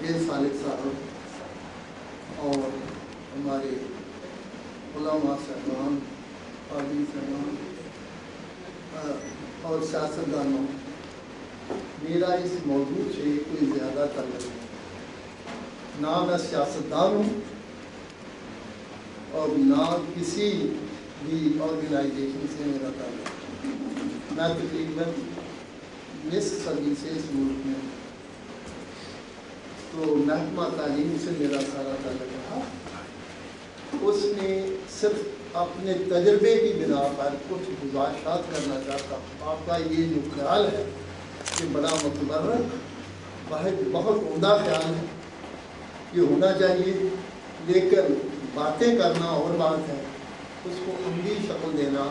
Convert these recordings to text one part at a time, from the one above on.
جاوید صالح صاحب اور ہمارے علماء صاحبان قاضی صاحبان اور سیاستدانوں، میرا اس موضوع سے کوئی زیادہ تعلق نہیں، نہ میں سیاستدان ہوں اور نہ کسی بھی آرگنائزیشن سے میرا تعلق ہے۔ میں تقریباً نصف صدی سے اس ملک میں، تو محکمہ تعلیم سے میرا سارا تعلق رہا۔ اس نے صرف اپنے تجربے کی بنا پر کچھ گزارشات کرنا چاہتا ہوں۔ آپ کا یہ جو خیال ہے کہ بڑا متبرک بہت عمدہ خیال ہے، یہ ہونا چاہیے، لیکن باتیں کرنا اور بات ہے، اس کو عملی شکل دینا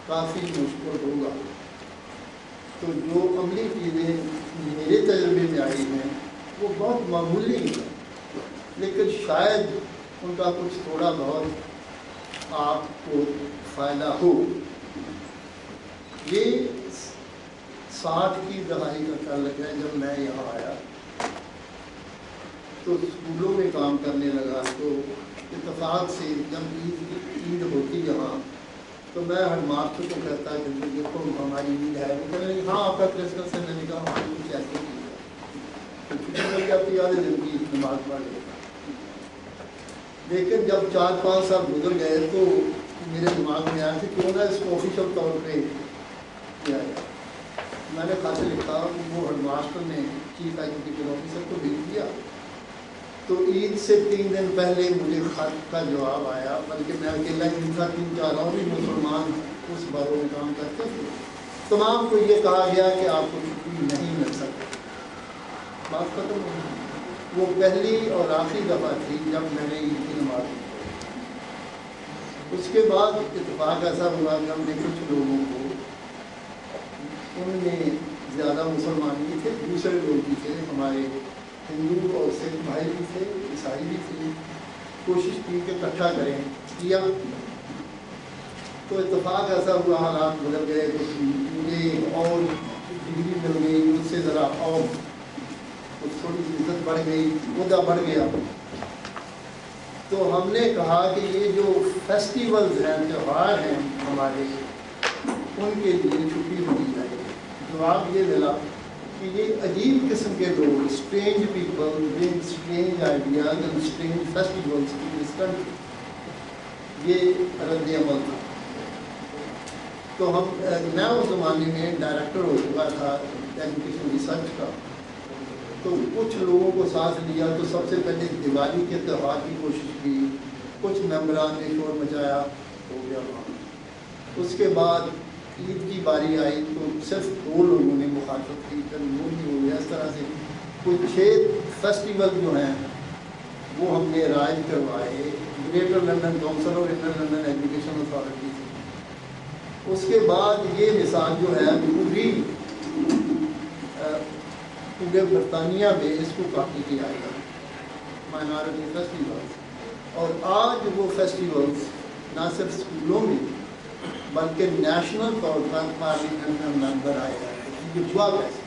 کافی مشکل ہوگا۔ تو جو عملی چیزیں میرے تجربے میں آئی ہیں وہ بہت معمولی ہیں، لیکن شاید ان کا کچھ تھوڑا بہت آپ کو فائدہ ہو۔ یہ 60 کی دہائی کا تعلق ہے۔ جب میں یہاں آیا تو اسکولوں میں کام کرنے لگا، تو اتفاق سے جب عید ہوتی یہاں تو میں ہیڈ ماسٹر کو کہتا کہ دیکھو ہماری عید ہے، وہ کہنے لگے ہاں آپ کا کرسمس ہے۔ میں نے کہا ہماری کچھ ایسے چھٹی جاتی آدھے دن کی نماز پڑھ لیتا۔ لیکن جب 4-5 سال گزر گئے تو میرے دماغ میں آیا کہ کیوں نہ اس کو آفیشیل طور پہ کیا جائے۔ میں نے خط لکھا، وہ ہیڈ ماسٹر نے چیف ایگزیکٹو آفیسر کو بھیج دیا۔ تو عید سے 3 دن پہلے مجھے خط کا جواب آیا، بلکہ میں اکیلا ہی تھا، 3-4 اور بھی مسلمان اس باروں میں کام کرتے تھے۔ تمام کو یہ کہا گیا کہ آپ کو چھٹی نہیں مل سکتی۔ بات ختم ہو گئی۔ وہ پہلی اور آخری دفعہ تھی جب میں نے عید کی نماز پڑھی۔ اس کے بعد اتفاق ایسا ہوا کہ ہم نے کچھ لوگوں کو، ان میں زیادہ مسلمان بھی تھے، دوسرے لوگ بھی تھے، ہمارے ہندو اور سکھ بھائی بھی تھے، عیسائی بھی تھے، کوشش کی کہ اکٹھا کریں، کیا۔ تو اتفاق ایسا ہوا، حالات بدل گئے، مجھے اور ڈگری مل گئی، مجھ سے ذرا اور تھوڑی سی عزت بڑھ گئی، عہدہ بڑھ گیا۔ تو ہم نے کہا کہ یہ جو فیسٹیولز ہیں، تہوار ہیں ہمارے، ان کے لیے چھٹی ہونی چاہیے۔ جواب یہ ملا کہ یہ عجیب قسم کے لوگ، strange people with strange ideas and strange festivals کی اس کنٹری، یہ رد عمل تھا۔ تو میں اس زمانے میں ڈائریکٹر ہو چکا تھا ایجوکیشن ریسرچ کا، تو کچھ لوگوں کو ساتھ لیا۔ تو سب سے پہلے دیوالی کے تہوار کی کوشش کی، کچھ ممبران نے شور مچایا، ہو گیا وہاں۔ اس کے بعد عید کی باری آئی تو صرف 2 لوگوں نے مخالفت کی، پھر وہ بھی ہو گیا۔ اس طرح سے کچھ 6 فیسٹیول جو ہیں وہ ہم نے رائج کروائے گریٹر لندن کونسل اور انٹر لندن ایجوکیشن اتھارٹی سے۔ اس کے بعد یہ مثال جو ہے پورے برطانیہ میں اس کو کاپی کیا گیا، مائنارٹی فیسٹیولز۔ اور آج وہ فیسٹیولز نہ صرف اسکولوں میں بلکہ نیشنل طور پر پارلیمنٹ میں ممبر آئے ہیں۔ یہ ہوا کیسے؟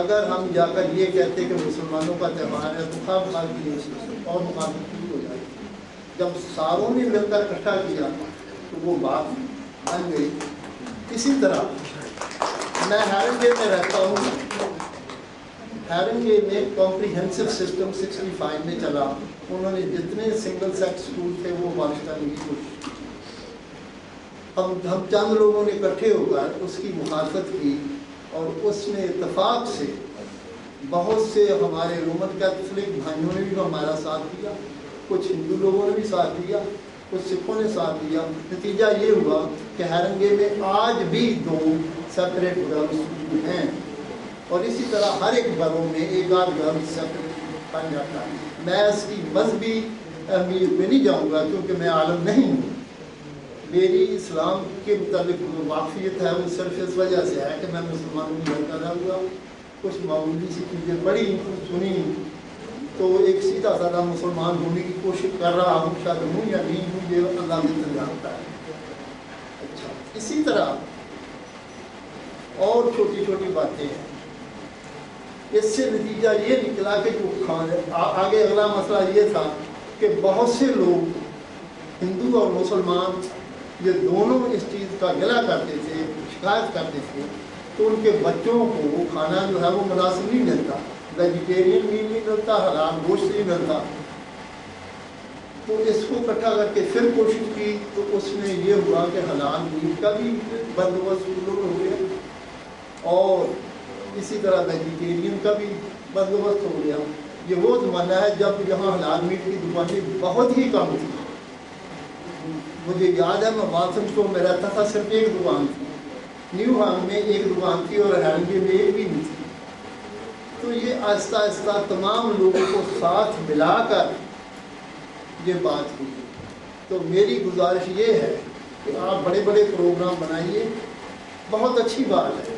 اگر ہم جا کر یہ کہتے کہ مسلمانوں کا تہوار ہے تو خواہ مخالفت اور مخالفت شروع ہو جائے گی۔ جب ساروں نے مل کر اکٹھا کیا تو وہ بات بن گئی۔ اسی طرح میں ہیرنگے میں رہتا ہوں، ہیرنگے میں کمپریہنسو سسٹم 65 میں چلا۔ انہوں نے جتنے سنگل سیکس اسکول تھے وہ وابستہ کی کوشش کی۔ ہم چند لوگوں نے اکٹھے ہو کر اس کی مخالفت کی، اور اس میں اتفاق سے بہت سے ہمارے رومن کیتھولک بھائیوں نے بھی ہمارا ساتھ دیا، کچھ ہندو لوگوں نے بھی ساتھ دیا، کچھ سکھوں نے ساتھ دیا۔ نتیجہ یہ ہوا کہ ہیرنگے میں آج بھی 2 سیپریٹ گرلز اسکول ہیں، اور اسی طرح ہر ایک گھروں میں ایک آدھ گھر سیپریٹ بن جاتا ہے۔ میں اس کی مذہبی اہمیت میں نہیں جاؤں گا کیونکہ میں عالم نہیں ہوں۔ میری اسلام کے متعلق واقفیت ہے وہ صرف اس وجہ سے ہے کہ میں مسلمانوں میں پیدا ہوا، کچھ معمولی سی چیزیں پڑھی سنی، تو ایک سیدھا سادہ مسلمان ہونے کی کوشش کر رہا ہوں، شاید ہوں یا نہیں ہوں یہ اللہ بہتر جانتا ہے۔ اچھا، اسی طرح اور چھوٹی چھوٹی باتیں ہیں۔ اس سے نتیجہ یہ نکلا کہ جو آگے اگلا مسئلہ یہ تھا کہ بہت سے لوگ ہندو اور مسلمان یہ دونوں اس چیز کا گلہ کرتے تھے، شکایت کرتے تھے، تو ان کے بچوں کو وہ کھانا جو ہے وہ مناسب نہیں ملتا، ویجیٹیرین میٹ نہیں ملتا، حلال گوشت نہیں ملتا۔ تو اس کو اکٹھا کر کے پھر کوشش کی تو اس میں یہ ہوا کہ حلال میٹ کا بھی بندوبست ہو گیا اور اسی طرح ویجیٹیرین کا بھی بندوبست ہو گیا۔ یہ وہ زمانہ ہے جب یہاں حلال میٹ کی دکانیں بہت ہی کم تھیں۔ مجھے یاد ہے میں واتسن کو میں رہتا تھا، صرف ایک دکان تھی، نیو ہانگ میں ایک دکان تھی اور ہیرنگے میں ایک بھی نہیں تھی۔ تو یہ آہستہ آہستہ تمام لوگوں کو ساتھ ملا کر یہ بات ہوئی۔ تو میری گزارش یہ ہے کہ آپ بڑے بڑے پروگرام بنائیے، بہت اچھی بات ہے،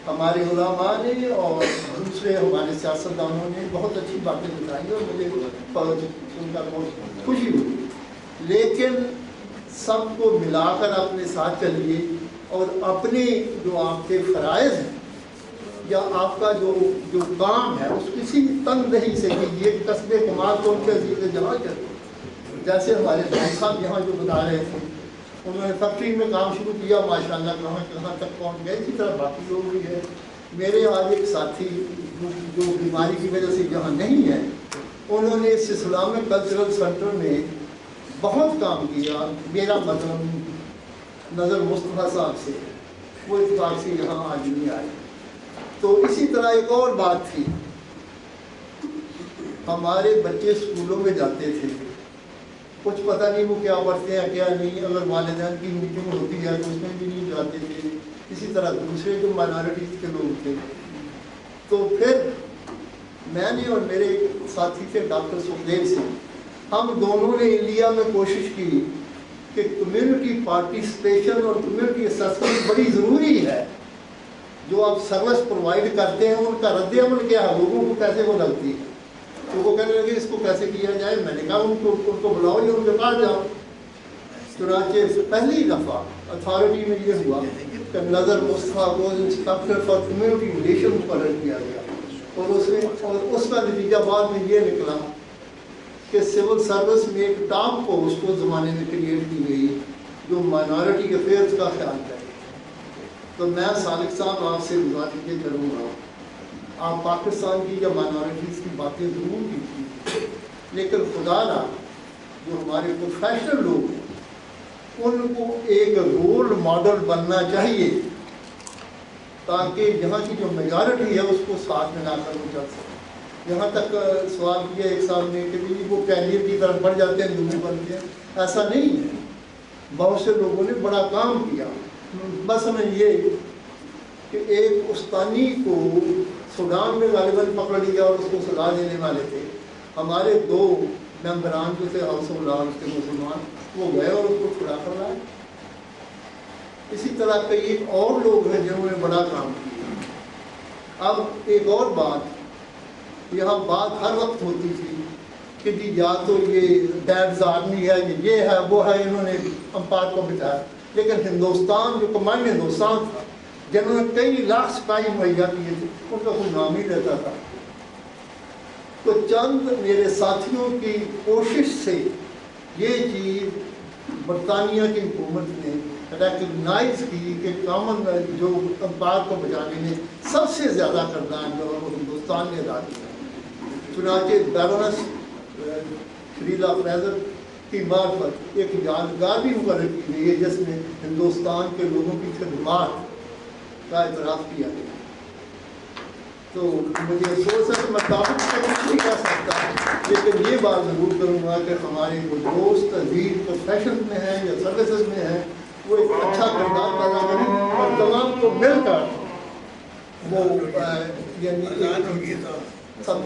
ہمارے علماء نے اور دوسرے ہمارے سیاستدانوں نے بہت اچھی باتیں بتائی اور مجھے ان کا بہت خوشی ہوئی، لیکن سب کو ملا کر اپنے ساتھ چلیے اور اپنے جو آپ کے فرائض ہیں یا آپ کا جو کام ہے اس کسی تنگ دہی سے کیجیے، قصبے کمال کو ان کے عزیز جہاں چلے۔ جیسے ہمارے بھائی صاحب یہاں جو بتا رہے تھے، انہوں نے فیکٹری میں کام شروع کیا، ماشاءاللہ کہاں کہاں تک پہنچ گئے، اسی طرح باقی لوگ بھی ہے۔ میرے آج ایک ساتھی جو بیماری کی وجہ سے یہاں نہیں ہے، انہوں نے اس اسلامی کلچرل سینٹر میں بہت کام کیا، میرا مطلب نظر مصطفیٰ صاحب سے، وہ اتفاق سے یہاں آج نہیں آئے۔ تو اسی طرح ایک اور بات تھی، ہمارے بچے اسکولوں میں جاتے تھے، کچھ پتہ نہیں وہ کیا پڑھتے ہیں کیا نہیں، اگر والدین کی میٹنگ ہوتی ہے تو اس میں بھی نہیں جاتے تھے، اسی طرح دوسرے جو مائنارٹیز کے لوگ تھے۔ تو پھر میں نے اور میرے ساتھی تھے ڈاکٹر سکھدیو سنگھ، ہم دونوں نے انڈیا میں کوشش کی کہ کمیونٹی پارٹیسپیشن اور کمیونٹی اسسمنٹ بڑی ضروری ہے۔ جو آپ سروس پرووائڈ کرتے ہیں ان کا رد عمل کیا ہے، لوگوں کو کیسے وہ لگتی ہے، تو وہ کہنے لگے اس کو کیسے کیا جائے۔ میں نے کہا ان کو بلاؤ یا ان کے پاس جاؤ۔ چنانچہ پہلی دفعہ اتھارٹی میں یہ ہوا کہ نظر مصطفیٰ کو انسپیکٹر فار کمیونٹی ریلیشن مقرر کیا گیا، اور اس کا نتیجہ بعد میں یہ نکلا کہ سول سروس میں ایک ٹاپ پوسٹ کو زمانے میں کریٹ کی گئی جو مائنارٹی افیئرز کا خیال کرے۔ تو میں صالح صاحب آپ سے گزارش یہ کروں گا، آپ پاکستان کی یا مائنارٹیز کی باتیں ضرور کی، لیکن خدا را جو ہمارے پروفیشنل لوگ ہیں ان کو ایک رول ماڈل بننا چاہیے تاکہ یہاں کی جو میجارٹی ہے اس کو ساتھ ملا کر وہ چل سکے۔ یہاں تک سوال کیا ایک صاحب نے کہ وہ کیریئر کی طرف بڑھ جاتے ہیں، دنیا بنتے ہیں، ایسا نہیں ہے۔ بہت سے لوگوں نے بڑا کام کیا، بس میں یہ کہ ایک استانی کو سوڈان میں غالباً پکڑ لیا اور اس کو سزا دینے والے تھے، ہمارے 2 ممبران جو تھے ہاؤس آف لارڈز کے مسلمان، وہ گئے اور اس کو چھڑا کر لائے۔ اسی طرح کئی اور لوگ ہیں جنہوں نے بڑا کام کیا۔ اب ایک اور بات، یہاں بات ہر وقت ہوتی تھی کہ جی یا تو یہ ڈیڈز آرمی ہے، یہ ہے وہ ہے، انہوں نے امپار کو بٹھایا، لیکن ہندوستان جو کمائن ہندوستان تھا جنہوں نے کئی لاکھ سپاہی مہیا کیے تھے ان کا کوئی نام ہی لیتا تھا۔ تو چند میرے ساتھیوں کی کوشش سے یہ چیز برطانیہ کی حکومت نے ریکگنائز کی کہ کامن جو امپائر کو بچانے میں سب سے زیادہ کردار جو ہے وہ ہندوستان نے ادا کیا۔ چنانچہ بیرونس شریلا فریزر کی معرفت ایک یادگار بھی مقرر کی گئی ہے جس میں ہندوستان کے لوگوں کی خدمات کا اعتراف کیا گیا۔ تو مجھے افسوس ہے کہ میں ٹاپک سے کچھ نہیں کہہ سکتا، لیکن یہ بات ضرور کروں گا کہ ہمارے جو دوست عزیز پروفیشن میں ہیں یا سروسز میں ہیں وہ ایک اچھا کردار پیدا کریں اور تمام کو مل کر وہ یعنی سب